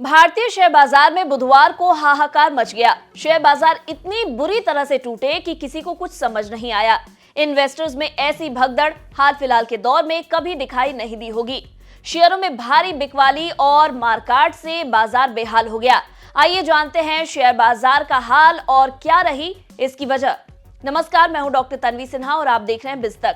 भारतीय शेयर बाजार में बुधवार को हाहाकार मच गया। शेयर बाजार इतनी बुरी तरह से टूटे कि किसी को कुछ समझ नहीं आया। इन्वेस्टर्स में ऐसी भगदड़ हाल फिलहाल के दौर में कभी दिखाई नहीं दी होगी। शेयरों में भारी बिकवाली और मारकाट से बाजार बेहाल हो गया। आइए जानते हैं शेयर बाजार का हाल और क्या रही इसकी वजह। नमस्कार, मैं हूं डॉक्टर तन्वी सिन्हा और आप देख रहे हैं बिजतक।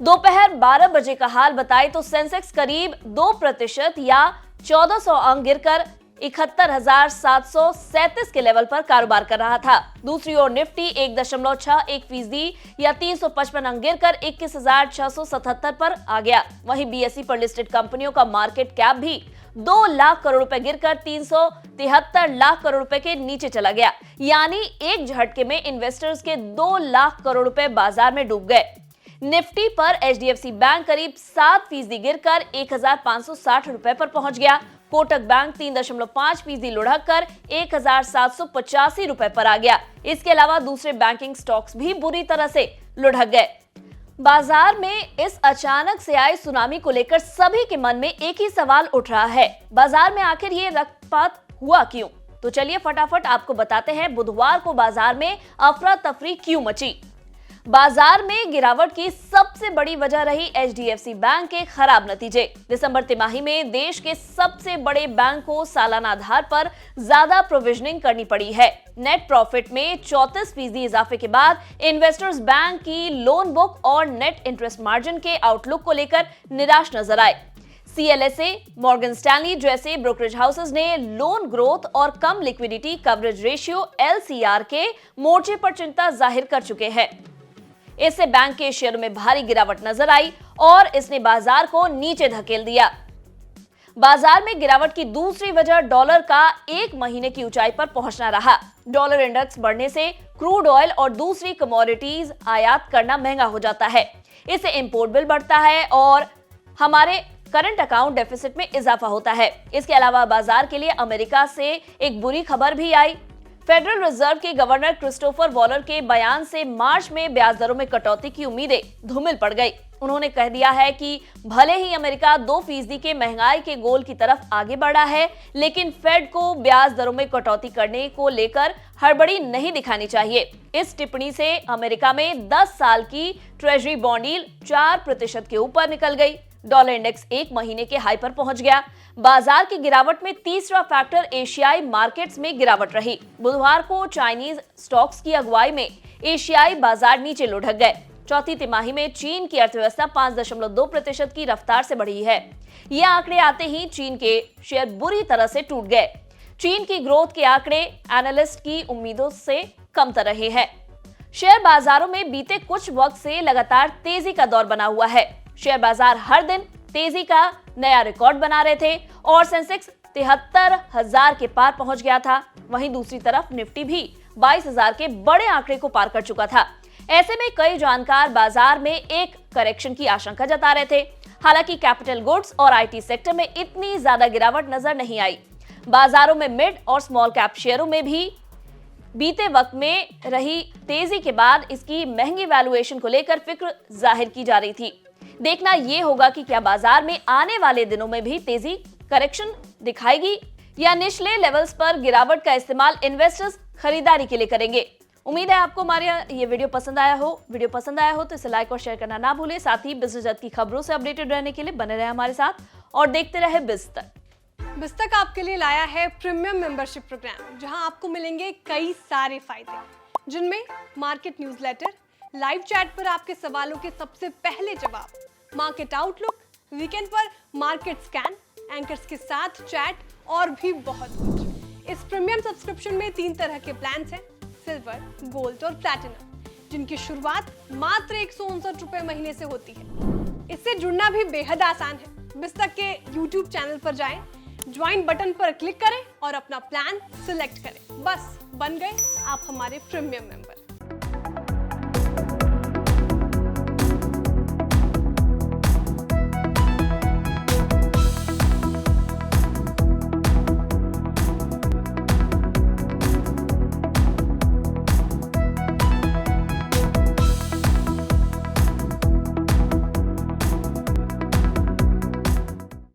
दोपहर 12 बजे का हाल बताएं तो सेंसेक्स करीब 2% या 1400 अंक गिरकर 71,737 के लेवल पर कारोबार कर रहा था। दूसरी ओर निफ्टी 1.61% या 355 अंक गिरकर 21,677 पर आ गया। वहीं बीएसई पर लिस्टेड कंपनियों का मार्केट कैप भी 2 लाख करोड़ रुपए गिरकर 373 लाख करोड़ रुपए के नीचे चला गया। यानी एक झटके में इन्वेस्टर्स के 2 लाख करोड़ रुपए बाजार में डूब गए। निफ्टी पर एचडीएफसी बैंक करीब 7% गिरकर 1,560 रुपए पर पहुंच गया। कोटक बैंक 3.5% लुढ़क कर 1,785 रुपए पर आ गया। इसके अलावा दूसरे बैंकिंग स्टॉक्स भी बुरी तरह से लुढ़क गए। बाजार में इस अचानक से आई सुनामी को लेकर सभी के मन में एक ही सवाल उठ रहा है, बाजार में आखिर ये रक्तपात हुआ क्यों? तो चलिए फटाफट आपको बताते हैं बुधवार को बाजार में अफरा तफरी क्यों मची। बाजार में गिरावट की सबसे बड़ी वजह रही एचडीएफसी बैंक के खराब नतीजे। दिसंबर तिमाही में देश के सबसे बड़े बैंक को सालाना आधार पर ज्यादा प्रोविजनिंग करनी पड़ी है। नेट प्रॉफिट में 34% इजाफे के बाद इन्वेस्टर्स बैंक की लोन बुक और नेट इंटरेस्ट मार्जिन के आउटलुक को लेकर निराश नजर आए। सीएलएसए, मॉर्गन स्टैनली जैसे ब्रोकरेज हाउसेस ने लोन ग्रोथ और कम लिक्विडिटी कवरेज रेशियो एलसीआर के मोर्चे पर चिंता जाहिर कर चुके हैं। इससे बैंक के शेयरों में भारी गिरावट नजर आई और इसने बाजार को नीचे धकेल दिया। बाजार में गिरावट की दूसरी वजह डॉलर का एक महीने की ऊंचाई पर पहुंचना रहा। डॉलर इंडेक्स बढ़ने से क्रूड ऑयल और दूसरी कमोडिटीज आयात करना महंगा हो जाता है। इससे इंपोर्ट बिल बढ़ता है और हमारे करंट अकाउंट डेफिसिट में इजाफा होता है। इसके अलावा बाजार के लिए अमेरिका से एक बुरी खबर भी आई। फेडरल रिजर्व के गवर्नर क्रिस्टोफर वॉलर के बयान से मार्च में ब्याज दरों में कटौती की उम्मीदें धूमिल पड़ गई। उन्होंने कह दिया है कि भले ही अमेरिका 2% के महंगाई के गोल की तरफ आगे बढ़ा है, लेकिन फेड को ब्याज दरों में कटौती करने को लेकर हड़बड़ी नहीं दिखानी चाहिए। इस टिप्पणी से अमेरिका में 10 साल की ट्रेजरी बॉन्ड यील्ड 4% के ऊपर निकल गई। डॉलर इंडेक्स एक महीने के हाई पर पहुंच गया। बाजार की गिरावट में तीसरा फैक्टर एशियाई मार्केट्स में गिरावट रही। बुधवार को चाइनीज स्टॉक्स की अगुवाई में एशियाई बाजार नीचे लुढ़क गए। चौथी तिमाही में चीन की अर्थव्यवस्था 5.2% की रफ्तार से बढ़ी है। ये आंकड़े आते ही चीन के शेयर बुरी तरह से टूट गए। चीन की ग्रोथ के आंकड़े एनालिस्ट की उम्मीदों से कमतर रहे हैं। शेयर बाजारों में बीते कुछ वक्त से लगातार तेजी का दौर बना हुआ है। शेयर बाजार हर दिन तेजी का नया रिकॉर्ड बना रहे थे और सेंसेक्स 73,000 के पार पहुंच गया था। वहीं दूसरी तरफ निफ्टी भी 22,000 के बड़े आंकड़े को पार कर चुका था। ऐसे में कई जानकार बाजार में एक करेक्शन की आशंका जता रहे थे। हालांकि कैपिटल गुड्स और आईटी सेक्टर में इतनी ज्यादा गिरावट नजर नहीं आई। बाजारों में मिड और स्मॉल कैप शेयरों में भी बीते वक्त में रही तेजी के बाद इसकी महंगी वैल्यूएशन को लेकर फिक्र जाहिर की जा रही थी। देखना यह होगा कि क्या बाजार में आने वाले दिनों में भी तेजी करेक्शन दिखाएगी या निचले लेवल्स पर गिरावट का इस्तेमाल इन्वेस्टर्स खरीदारी के लिए करेंगे। उम्मीद है आपको हमारा ये वीडियो पसंद आया हो तो इसे लाइक और शेयर करना ना भूलें। साथ ही बिजनेस जगत की खबरों से अपडेटेड रहने के लिए बने रहे हमारे साथ और देखते रहे बिजतक। बिजतक आपके लिए लाया है प्रीमियम मेंबरशिप प्रोग्राम, जहां आपको मिलेंगे कई सारे फायदे, जिनमें मार्केट न्यूज़लेटर, लाइव चैट पर आपके सवालों के सबसे पहले जवाब, मार्केट आउटलुक, वीकेंड पर मार्केट स्कैन, एंकर्स के साथ चैट और भी बहुत कुछ। इस प्रीमियम सब्सक्रिप्शन में 3 तरह के प्लान्स हैं, सिल्वर, गोल्ड और प्लैटिनम, जिनकी शुरुआत मात्र 159 रुपए महीने से होती है। इससे जुड़ना भी बेहद आसान है। बिजतक के YouTube चैनल पर जाएं, ज्वाइन बटन पर क्लिक करें और अपना प्लान सिलेक्ट करें। बस बन गए आप हमारे प्रीमियम मेंबर।